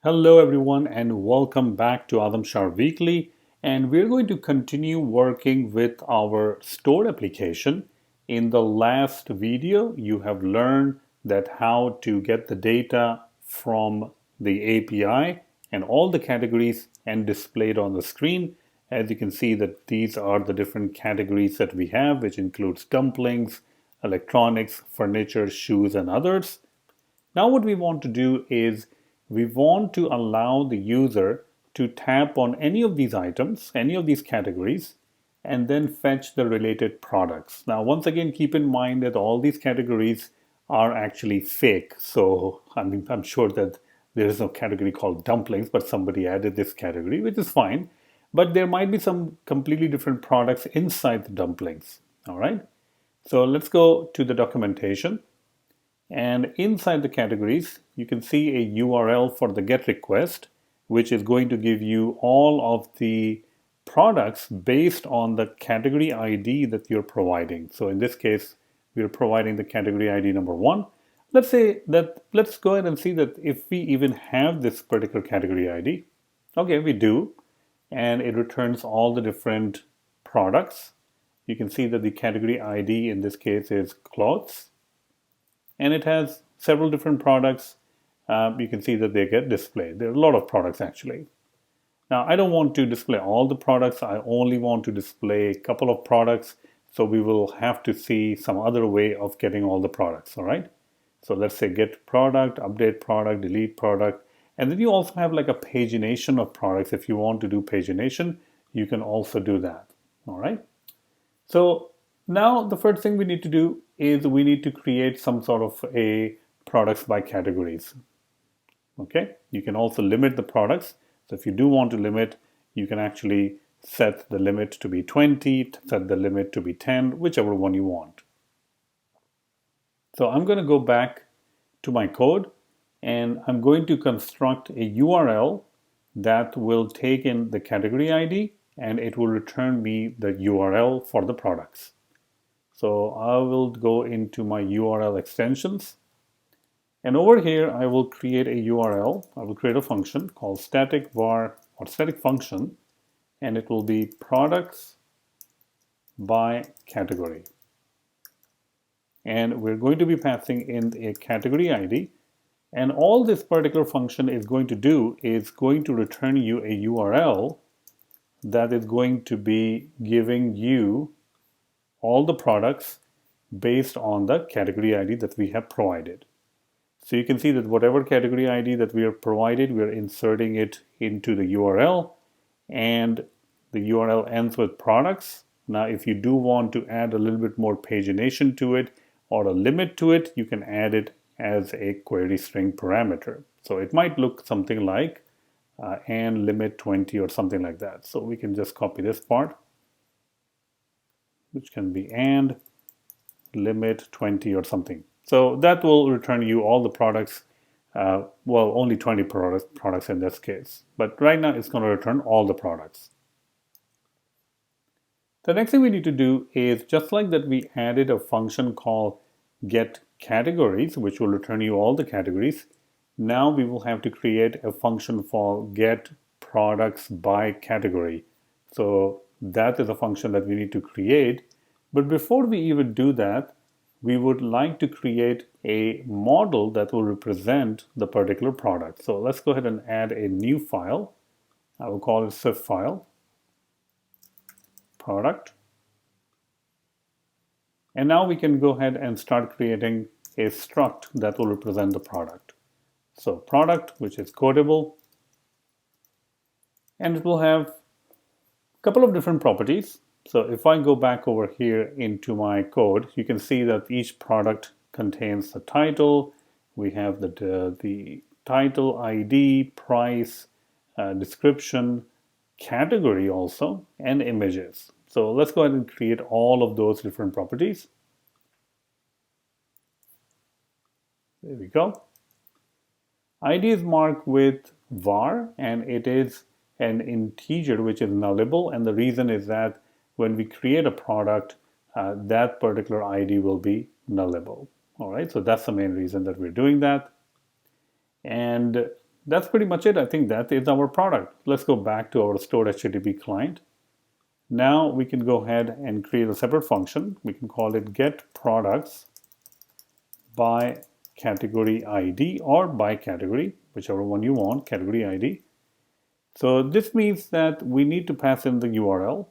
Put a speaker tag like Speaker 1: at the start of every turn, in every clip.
Speaker 1: Hello everyone and welcome back to Azam Shah Weekly, and we're going to continue working with our stored application. In the last video you have learned that how to get the data from the API and all the categories and display it on the screen. As you can see that these are the different categories that we have, which includes dumplings, electronics, furniture, shoes, and others. Now what we want to do is we want to allow the user to tap on any of these items, any of these categories, and then fetch the related products. Now, once again, keep in mind that all these categories are actually fake. So, I'm sure that there is no category called dumplings, but somebody added this category, which is fine. But there might be some completely different products inside the dumplings. All right. So let's go to the documentation. And inside the categories, you can see a URL for the GET request, which is going to give you all of the products based on the category ID that you're providing. So in this case, we're providing the category ID number 1. Let's go ahead and see that if we even have this particular category ID. Okay, we do. And it returns all the different products. You can see that the category ID in this case is clothes. And it has several different products. You can see that they get displayed. There are a lot of products actually. Now I don't want to display all the products. I only want to display a couple of products. So we will have to see some other way of getting all the products. All right. So let's say get product, update product, delete product. And then you also have like a pagination of products. If you want to do pagination, you can also do that. All right. So now the first thing we need to do is we need to create some sort of a products by categories. Okay, you can also limit the products. So if you do want to limit, you can actually set the limit to be 20, set the limit to be 10, whichever one you want. So I'm going to go back to my code and I'm going to construct a URL that will take in the category ID and it will return me the URL for the products. So I will go into my URL extensions. And over here, I will create a URL. I will create a function called static var or static function. And it will be products by category. And we're going to be passing in a category ID. And all this particular function is going to do is going to return you a URL that is going to be giving you all the products based on the category ID that we have provided. So you can see that whatever category ID that we have provided, we're inserting it into the URL and the URL ends with products. Now, if you do want to add a little bit more pagination to it or a limit to it, you can add it as a query string parameter. So it might look something like and limit 20 or something like that. So we can just copy this part, which can be and limit 20 or something. So that will return you all the products, well, only 20 products in this case. But right now it's going to return all the products. The next thing we need to do is, just like that we added a function called get categories, which will return you all the categories. Now we will have to create a function for get products by category. So that is a function that we need to create. But before we even do that, we would like to create a model that will represent the particular product. So let's go ahead and add a new file. I will call it Swift file, product. And now we can go ahead and start creating a struct that will represent the product. So product, which is codable, and it will have a couple of different properties. So if I go back over here into my code, you can see that each product contains the title. We have the title, ID, price, description, category also, and images. So let's go ahead and create all of those different properties. There we go. ID is marked with var, and it is an integer which is nullable. And the reason is that when we create a product, that particular ID will be nullable. All right, so that's the main reason that we're doing that. And that's pretty much it. I think that is our product. Let's go back to our stored HTTP client. Now we can go ahead and create a separate function. We can call it get products by category ID or by category, whichever one you want, category ID. So this means that we need to pass in the URL.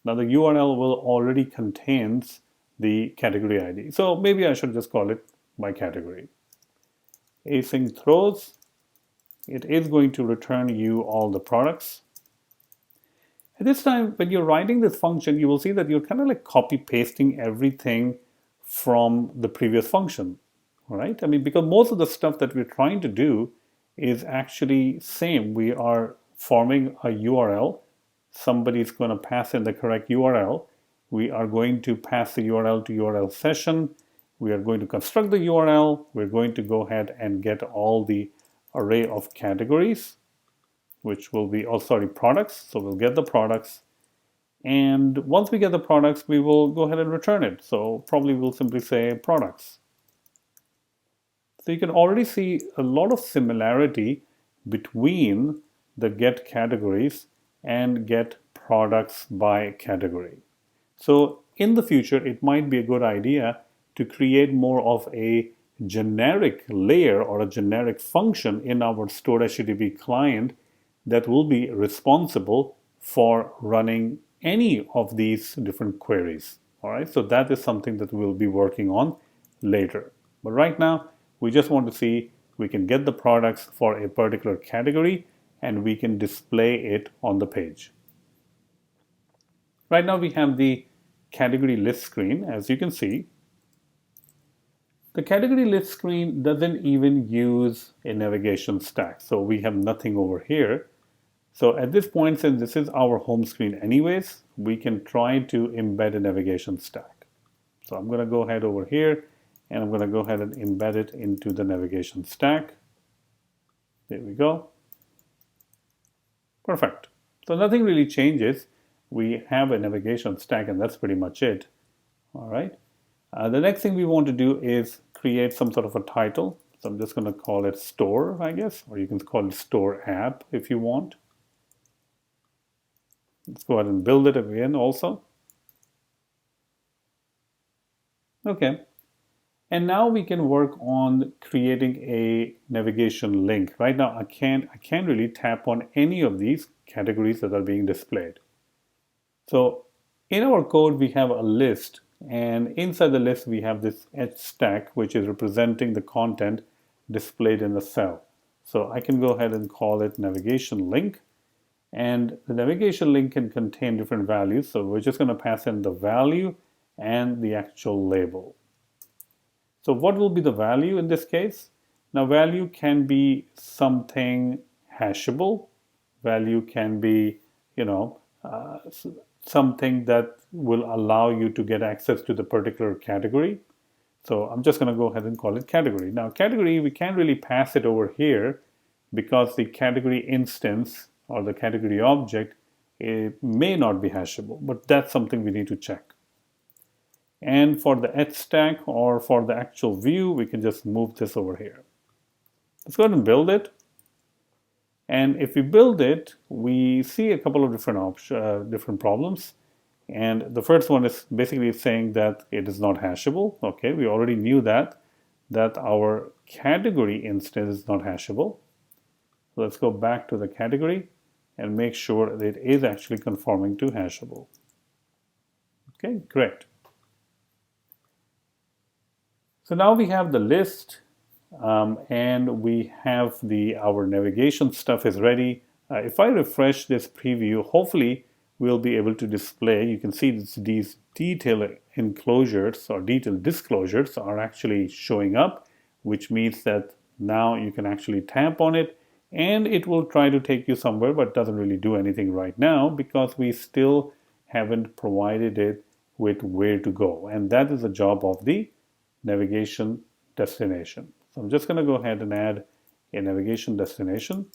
Speaker 1: Now the URL will already contains the category ID. So maybe I should just call it by category. Async throws, it is going to return you all the products. At this time, when you're writing this function, you will see that you're kind of like copy pasting everything from the previous function, all right? I mean, because most of the stuff that we're trying to do is actually same. We are forming a URL. Somebody's going to pass in the correct URL. We are going to pass the URL to URL session. We are going to construct the URL. We're going to go ahead and get all the array of categories, which will be, oh sorry, products. So we'll get the products. And once we get the products, we will go ahead and return it. So probably we'll simply say products. So you can already see a lot of similarity between the get categories and get products by category. So in the future, it might be a good idea to create more of a generic layer or a generic function in our stored HTTP client that will be responsible for running any of these different queries. All right, so that is something that we'll be working on later. But right now, we just want to see we can get the products for a particular category and we can display it on the page. Right now we have the category list screen. As you can see, the category list screen doesn't even use a navigation stack. So we have nothing over here. So at this point, since this is our home screen anyways, we can try to embed a navigation stack. So I'm going to go ahead over here and I'm going to go ahead and embed it into the navigation stack. There we go. Perfect. So nothing really changes. We have a navigation stack and that's pretty much it. All right. The next thing we want to do is create some sort of a title. So I'm just going to call it store, I guess, or you can call it store app if you want. Let's go ahead and build it again also. Okay. And now we can work on creating a navigation link. Right now, I can't really tap on any of these categories that are being displayed. So in our code, we have a list, and inside the list, we have this H stack, which is representing the content displayed in the cell. So I can go ahead and call it navigation link. And the navigation link can contain different values. So we're just going to pass in the value and the actual label. So what will be the value in this case? Now value can be something hashable. Value can be, something that will allow you to get access to the particular category. So I'm just going to go ahead and call it category. Now category, we can't really pass it over here because the category instance or the category object, it may not be hashable, but that's something we need to check. And for the H stack or for the actual view, we can just move this over here. Let's go ahead and build it. And if we build it, we see a couple of different problems. And the first one is basically saying that it is not hashable. Okay, we already knew that our category instance is not hashable. So let's go back to the category and make sure that it is actually conforming to hashable. Okay, great. So now we have the list and we have our navigation stuff is ready. If I refresh this preview, hopefully we'll be able to display. You can see these detailed enclosures or detailed disclosures are actually showing up, which means that now you can actually tap on it and it will try to take you somewhere, but doesn't really do anything right now because we still haven't provided it with where to go. And that is the job of the navigation destination. So I'm just going to go ahead and add a navigation destination.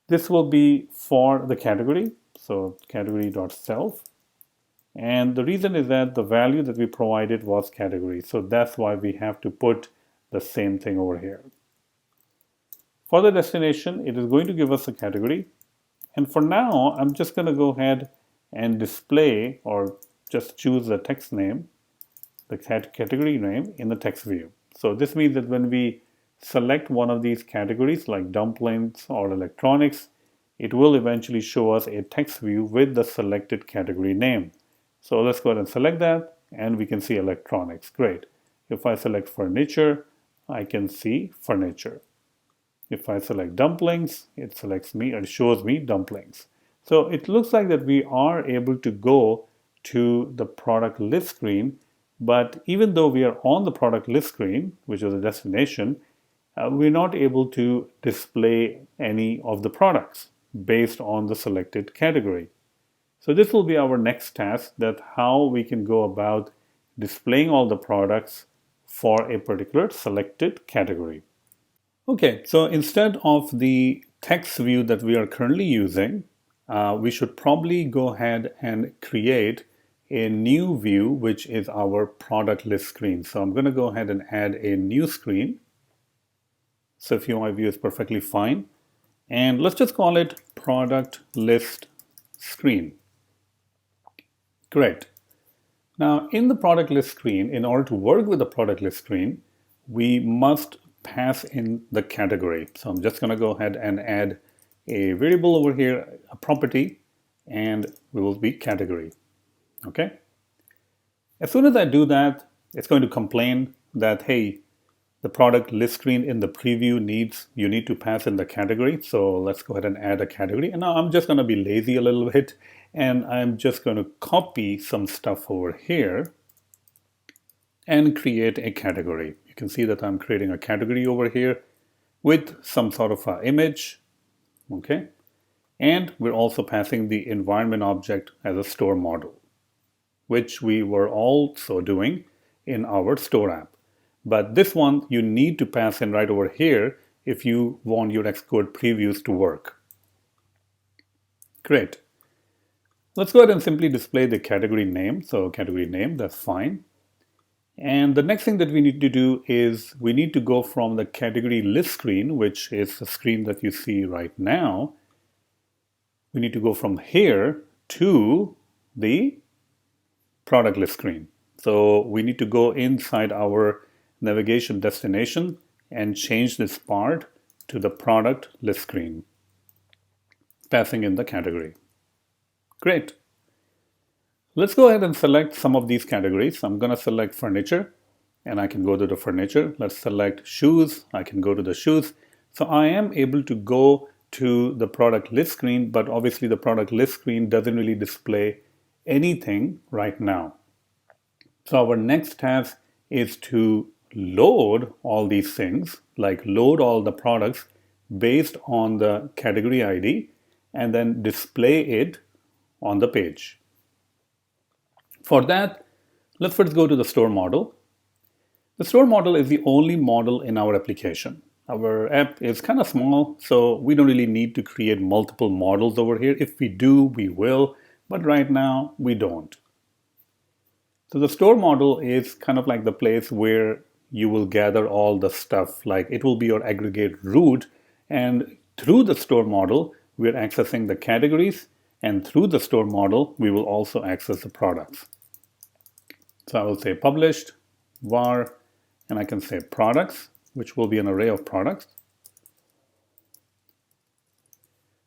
Speaker 1: This will be for the category, so category.self. And the reason is that the value that we provided was category. So that's why we have to put the same thing over here. For the destination, it is going to give us a category. And for now, I'm just going to go ahead and display or just choose the text name, the category name in the text view. So this means that when we select one of these categories like dumplings or electronics, it will eventually show us a text view with the selected category name. So let's go ahead and select that, and we can see electronics. Great. If I select furniture, I can see furniture. If I select dumplings, it shows me dumplings. So it looks like that we are able to go to the product list screen, but even though we are on the product list screen, which is a destination, we're not able to display any of the products based on the selected category. So this will be our next task, that how we can go about displaying all the products for a particular selected category. Okay, so instead of the text view that we are currently using, we should probably go ahead and create a new view, which is our product list screen. So I'm going to go ahead and add a new screen. SwiftUI view is perfectly fine. And let's just call it product list screen. Great. Now in the product list screen, in order to work with the product list screen, we must pass in the category. So I'm just going to go ahead and add a variable over here, a property, and we will be category. Okay. As soon as I do that, it's going to complain that, hey, the product list screen in the preview you need to pass in the category. So let's go ahead and add a category. And now I'm just going to be lazy a little bit, and I'm just going to copy some stuff over here and create a category. You can see that I'm creating a category over here with some sort of an image. Okay. And we're also passing the environment object as a store model, which we were also doing in our store app. But this one you need to pass in right over here if you want your Xcode previews to work. Great. Let's go ahead and simply display the category name. So category name, that's fine. And the next thing that we need to do is we need to go from the category list screen, which is the screen that you see right now. We need to go from here to the product list screen. So we need to go inside our navigation destination and change this part to the product list screen, passing in the category. Great. Let's go ahead and select some of these categories. I'm going to select furniture, and I can go to the furniture. Let's select shoes. I can go to the shoes. So I am able to go to the product list screen, but obviously the product list screen doesn't really display anything right now. So our next task is to load all these things, like load all the products based on the category ID, and then display it on the page. For that, let's first go to the store model. The store model is the only model in our application. Our app is kind of small, so we don't really need to create multiple models over here. If we do, we will, but right now we don't. So the store model is kind of like the place where you will gather all the stuff, like it will be your aggregate root, and through the store model, we're accessing the categories, and through the store model, we will also access the products. So I will say published, var, and I can say products, which will be an array of products.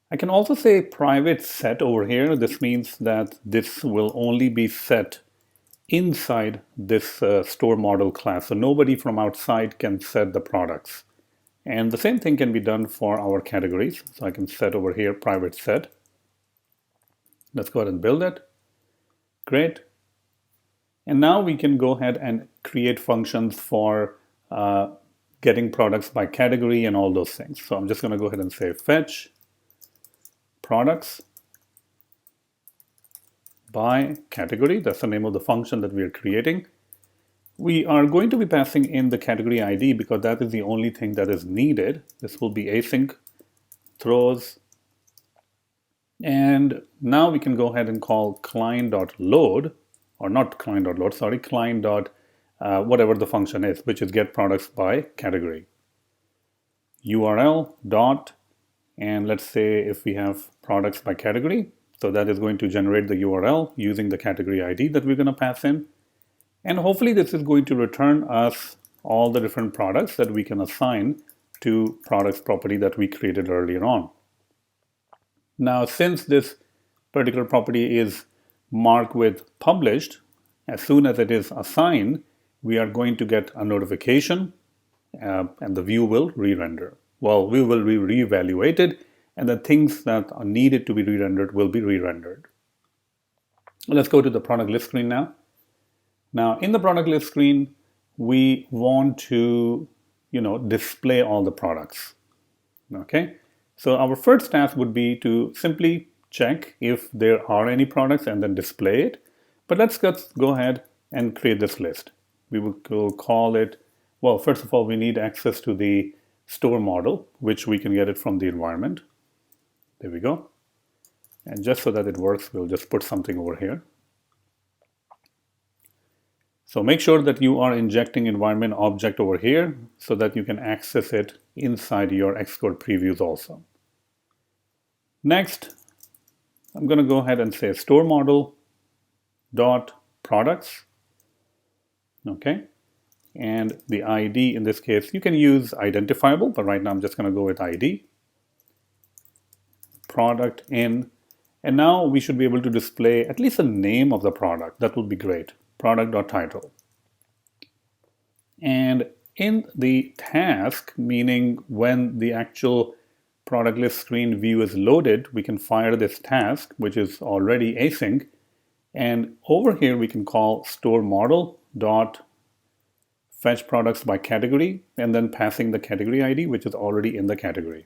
Speaker 1: I can also say private set over here. This means that this will only be set inside this store model class. So nobody from outside can set the products. And the same thing can be done for our categories. So I can set over here private set. Let's go ahead and build it. Great. And now we can go ahead and create functions for getting products by category and all those things. So I'm just going to go ahead and say fetch products by category. That's the name of the function that we are creating. We are going to be passing in the category ID because that is the only thing that is needed. This will be async throws. And now we can go ahead and call client.load, or not client.load, sorry, client.load whatever the function is, which is get products by category. URL dot, and let's say if we have products by category, so that is going to generate the URL using the category ID that we're going to pass in. And hopefully this is going to return us all the different products that we can assign to products property that we created earlier on. Now, since this particular property is marked with published, as soon as it is assigned, we are going to get a notification and the view will re-render. Well, we will be re-evaluated and the things that are needed to be re-rendered will be re-rendered. Let's go to the product list screen now. Now, in the product list screen, we want to, display all the products. Okay, so our first task would be to simply check if there are any products and then display it. But let's go ahead and create this list. We will call it, well, first of all, we need access to the store model, which we can get it from the environment. There we go. And just so that it works, we'll just put something over here. So make sure that you are injecting environment object over here so that you can access it inside your Xcode previews also. Next, I'm going to go ahead and say store model dot products. Okay, and the ID in this case, you can use identifiable, but right now I'm just going to go with ID. Product in, and now we should be able to display at least the name of the product. That would be great. Product.title. And in the task, meaning when the actual product list screen view is loaded, we can fire this task, which is already async. And over here, we can call store model dot fetch products by category, and then passing the category ID, which is already in the category.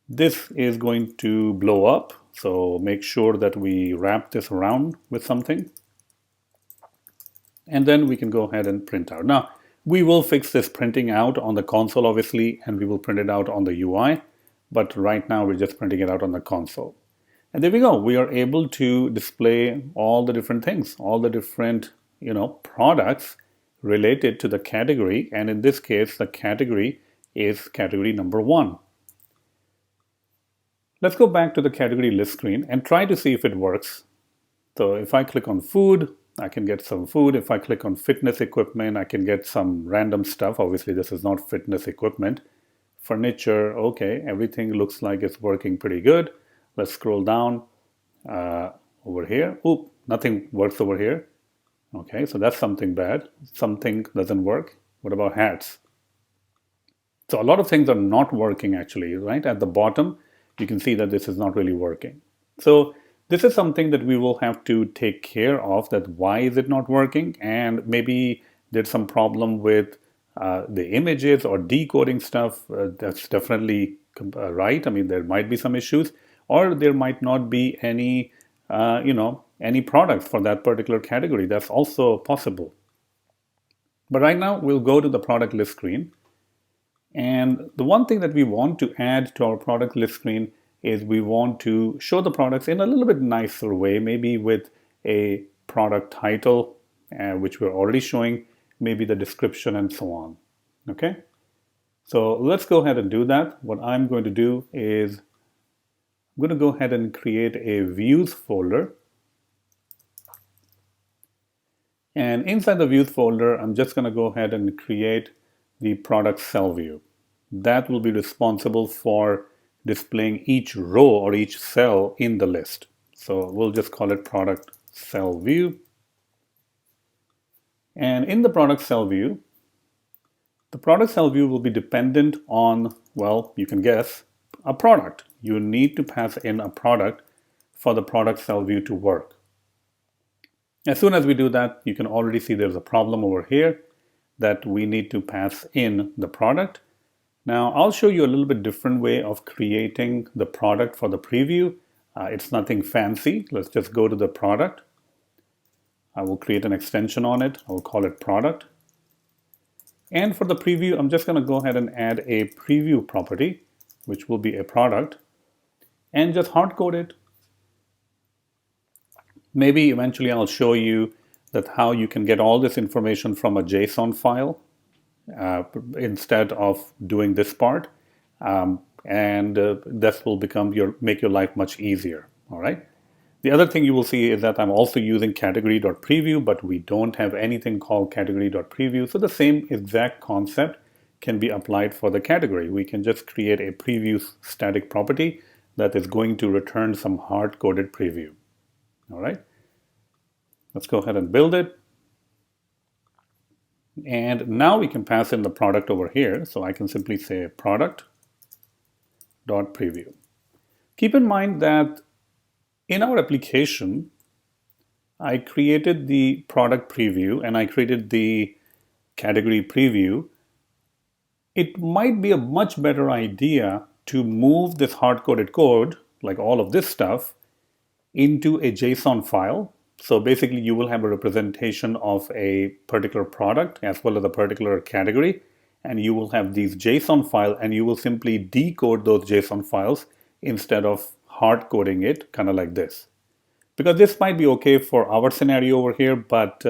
Speaker 1: This is going to blow up, so make sure that we wrap this around with something. And then we can go ahead and print out. Now, we will fix this printing out on the console, obviously, and we will print it out on the UI. But right now, we're just printing it out on the console. And there we go. We are able to display all the different things, all the different, products related to the category. And in this case, the category is category number 1. Let's go back to the category list screen and try to see if it works. So if I click on food, I can get some food. If I click on fitness equipment, I can get some random stuff. Obviously, this is not fitness equipment. Furniture, okay, everything looks like it's working pretty good. Let's scroll down over here. Oop, nothing works over here. Okay, so that's something bad. Something doesn't work. What about hats? So a lot of things are not working actually, right? At the bottom, you can see that this is not really working. So this is something that we will have to take care of, that why is it not working? And maybe there's some problem with the images or decoding stuff. That's definitely right. I mean, there might be some issues, or there might not be any, any products for that particular category. That's also possible. But right now, we'll go to the product list screen. And the one thing that we want to add to our product list screen is we want to show the products in a little bit nicer way, maybe with a product title, which we're already showing, maybe the description and so on. Okay, so let's go ahead and do that. What I'm going to do is I'm going to go ahead and create a views folder. And inside the views folder, I'm just going to go ahead and create the product cell view. That will be responsible for displaying each row or each cell in the list. So we'll just call it product cell view. And in the product cell view, the product cell view will be dependent on, well, you can guess, a product. You need to pass in a product for the product cell view to work. As soon as we do that, you can already see there's a problem over here that we need to pass in the product. Now, I'll show you a little bit different way of creating the product for the preview. It's nothing fancy. Let's just go to the product. I will create an extension on it. I'll call it product. And for the preview, I'm just going to go ahead and add a preview property, which will be a product, and just hard code it. Maybe eventually I'll show you that how you can get all this information from a JSON file instead of doing this part. And that will make your life much easier. All right. The other thing you will see is that I'm also using category.preview, but we don't have anything called category.preview. So the same exact concept can be applied for the category. We can just create a preview static property that is going to return some hard-coded preview. All right. Let's go ahead and build it. And now we can pass in the product over here. So I can simply say product.preview. Keep in mind that in our application, I created the product preview and I created the category preview. It might be a much better idea to move this hard-coded code, like all of this stuff, into a JSON file. So basically, you will have a representation of a particular product as well as a particular category, and you will have these JSON files, and you will simply decode those JSON files instead of hard coding it, kind of like this. Because this might be okay for our scenario over here, but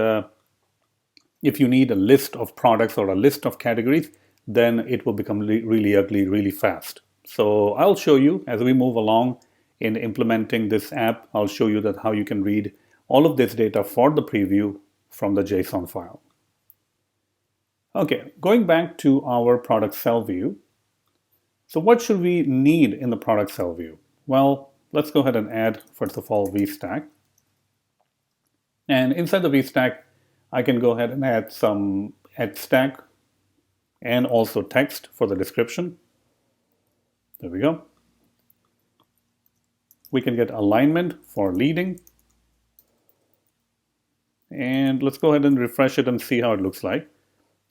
Speaker 1: if you need a list of products or a list of categories, then it will become really ugly really fast. So I'll show you as we move along in implementing this app. I'll show you that how you can read all of this data for the preview from the JSON file. Okay, going back to our product cell view. So what should we need in the product cell view? Well, let's go ahead and add, first of all, vstack. And inside the vstack, I can go ahead and add some stack and also text for the description. There we go. We can get alignment for leading. And let's go ahead and refresh it and see how it looks like.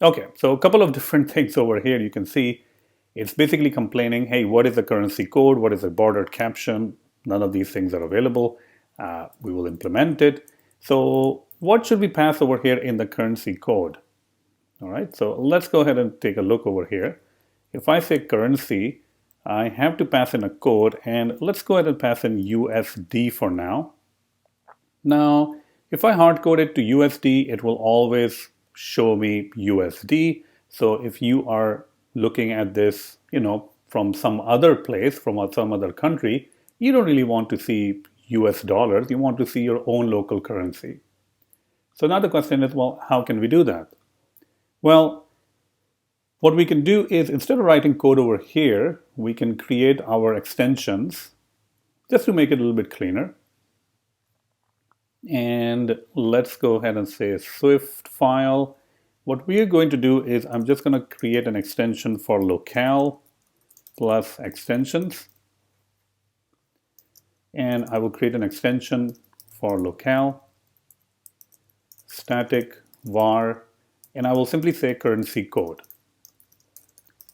Speaker 1: Okay, so a couple of different things over here. You can see it's basically complaining, hey, what is the currency code? What is the bordered caption? None of these things are available. We will implement it. So what should we pass over here in the currency code? All right, so let's go ahead and take a look over here. If I say currency, I have to pass in a code, and let's go ahead and pass in USD for now. Now, if I hard code it to USD, it will always show me USD. So if you are looking at this, from some other place, from some other country, you don't really want to see US dollars. You want to see your own local currency. So now the question is, well, how can we do that? Well, what we can do is instead of writing code over here, we can create our extensions just to make it a little bit cleaner. And let's go ahead and say Swift file. What we are going to do is I'm just going to create an extension for locale plus extensions. And I will create an extension for locale, static var, and I will simply say currency code.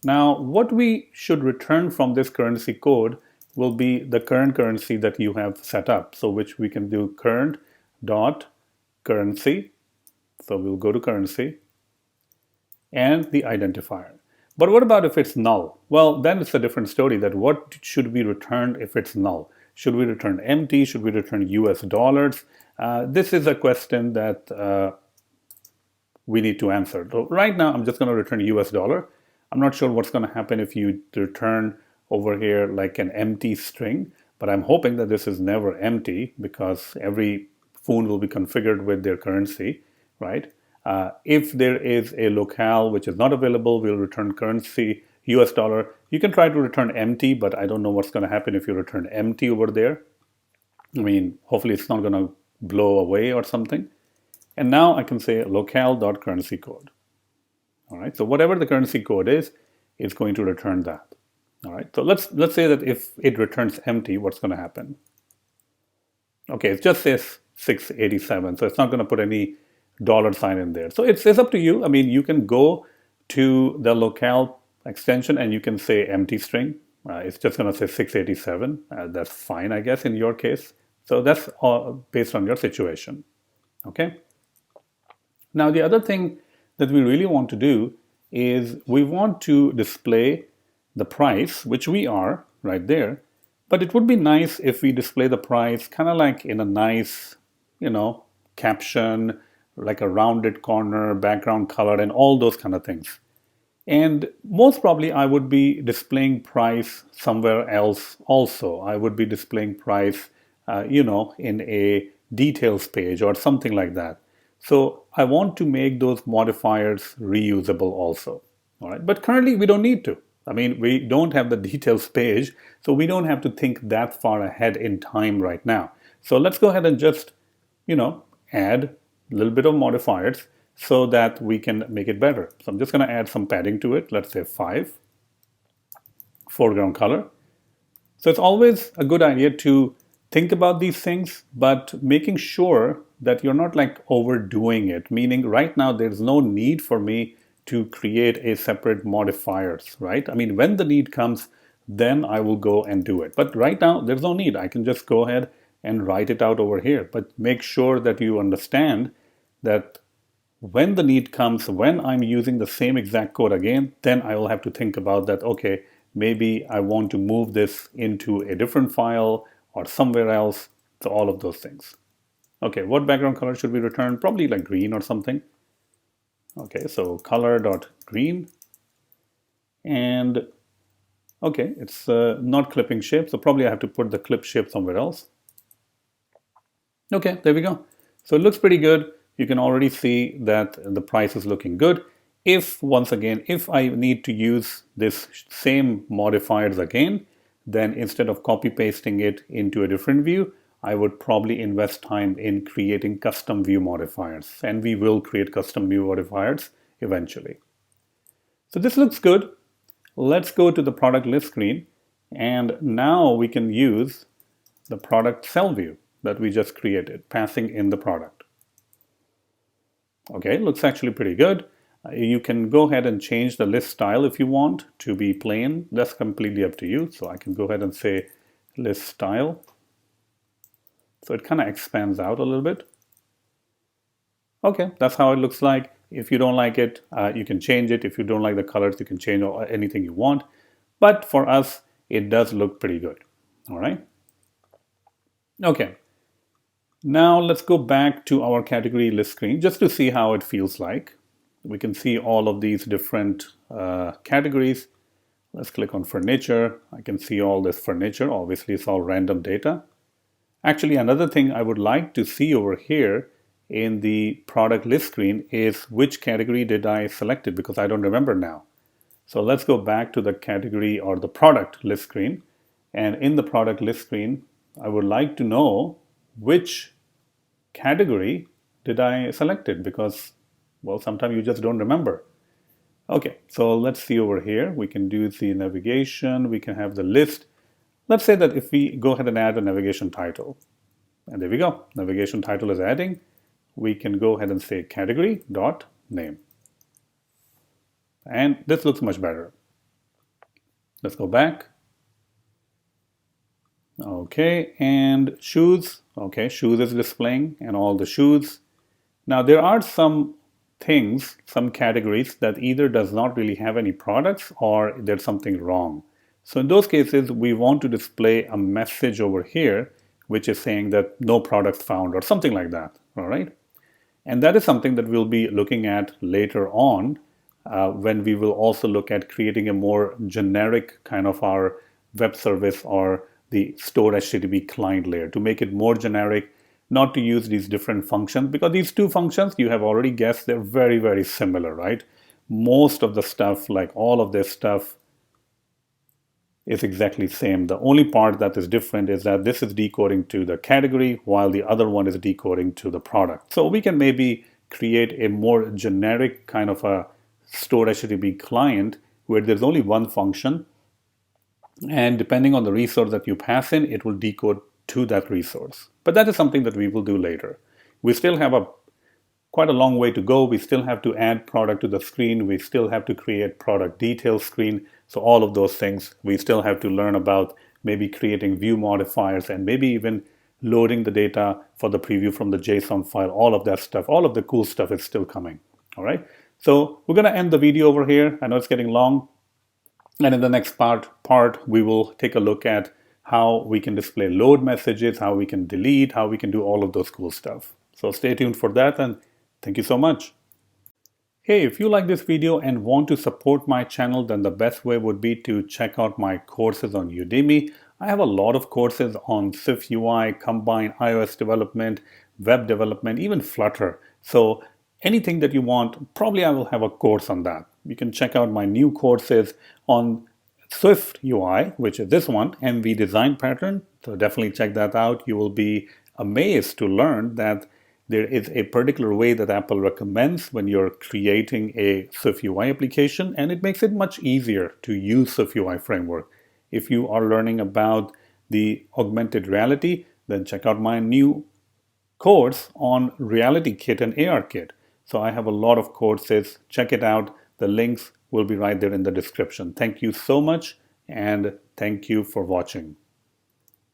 Speaker 1: Now, what we should return from this currency code will be the current currency that you have set up. So which we can do current dot currency. So we'll go to currency and the identifier. But what about if it's null? Well, then it's a different story. That what should be returned if it's null? Should we return empty? Should we return US dollars? This is a question that we need to answer. So right now, I'm just going to return US dollar. I'm not sure what's going to happen if you return over here like an empty string, but I'm hoping that this is never empty because every phone will be configured with their currency, right? If there is a locale which is not available, we'll return currency US dollar. You can try to return empty, but I don't know what's going to happen if you return empty over there. I mean, hopefully it's not going to blow away or something. And now I can say locale.currency code. All right, so whatever the currency code is, it's going to return that. All right, so let's say that if it returns empty, what's going to happen? Okay, it just says 687, so it's not going to put any dollar sign in there. So it's up to you. I mean, you can go to the locale extension and you can say empty string. It's just going to say 687. That's fine, I guess, in your case. So that's all based on your situation. Okay. Now, the other thing that we really want to do is we want to display the price, which we are right there, but it would be nice if we display the price kind of like in a nice, caption, like a rounded corner, background color, and all those kind of things. And most probably I would be displaying price somewhere else also. I would be displaying price, in a details page or something like that. So I want to make those modifiers reusable also. All right, but currently we don't need to. I mean, we don't have the details page, so we don't have to think that far ahead in time right now. So let's go ahead and just, add a little bit of modifiers so that we can make it better. So I'm just going to add some padding to it. Let's say 5, foreground color. So it's always a good idea to think about these things, but making sure that you're not like overdoing it, meaning right now there's no need for me to create a separate modifiers, right? I mean, when the need comes, then I will go and do it. But right now there's no need. I can just go ahead and write it out over here. But make sure that you understand that when the need comes, when I'm using the same exact code again, then I will have to think about that, okay, maybe I want to move this into a different file or somewhere else. So all of those things. Okay, what background color should we return? Probably like green or something. Okay, so color.green. And okay, it's not clipping shape, so probably I have to put the clip shape somewhere else. Okay, there we go. So it looks pretty good. You can already see that the price is looking good. Once again, if I need to use this same modifiers again, then instead of copy pasting it into a different view, I would probably invest time in creating custom view modifiers. And we will create custom view modifiers eventually. So this looks good. Let's go to the product list screen. And now we can use the product cell view that we just created, passing in the product. Okay, looks actually pretty good. You can go ahead and change the list style if you want to be plain. That's completely up to you. So I can go ahead and say list style. So it kind of expands out a little bit. Okay, that's how it looks like. If you don't like it, you can change it. If you don't like the colors, you can change anything you want. But for us, it does look pretty good. All right. Okay. Now let's go back to our category list screen just to see how it feels like. We can see all of these different categories. Let's click on furniture. I can see all this furniture. Obviously, it's all random data. Actually, another thing I would like to see over here in the product list screen is which category did I select it, because I don't remember now. So let's go back to the category or the product list screen. And in the product list screen, I would like to know which category did I select it, because, well, sometimes you just don't remember. Okay, so let's see over here. We can do the navigation. We can have the list. Let's say that if we go ahead and add a navigation title, and there we go, navigation title is adding, we can go ahead and say category.name. And this looks much better. Let's go back. Okay, and shoes. Okay, shoes is displaying and all the shoes. Now there are some things, some categories that either does not really have any products or there's something wrong. So in those cases, we want to display a message over here, which is saying that no products found or something like that, all right? And that is something that we'll be looking at later on when we will also look at creating a more generic kind of our web service or the store HTTP client layer to make it more generic, not to use these different functions, because these two functions, you have already guessed, they're very, very similar, right? Most of the stuff, like all of this stuff, is exactly the same. The only part that is different is that this is decoding to the category while the other one is decoding to the product. So we can maybe create a more generic kind of a stored HTTP client where there's only one function, and depending on the resource that you pass in, it will decode to that resource. But that is something that we will do later. We still have quite a long way to go. We still have to add product to the screen. We still have to create product details screen. So all of those things, we still have to learn about maybe creating view modifiers and maybe even loading the data for the preview from the JSON file. All of that stuff, all of the cool stuff is still coming. All right. So we're going to end the video over here. I know it's getting long. And in the next part, we will take a look at how we can display load messages, how we can delete, how we can do all of those cool stuff. So stay tuned for that, and Thank you so much. Hey, if you like this video and want to support my channel, then the best way would be to check out my courses on Udemy. I have a lot of courses on SwiftUI, Combine, iOS development, web development, even Flutter. So anything that you want, probably I will have a course on that. You can check out my new courses on SwiftUI, which is this one, MV design pattern. So definitely check that out. You will be amazed to learn that there is a particular way that Apple recommends when you're creating a SwiftUI application, and it makes it much easier to use SwiftUI framework. If you are learning about the augmented reality, then check out my new course on Reality Kit and AR Kit. So I have a lot of courses. Check it out. The links will be right there in the description. Thank you so much, and thank you for watching.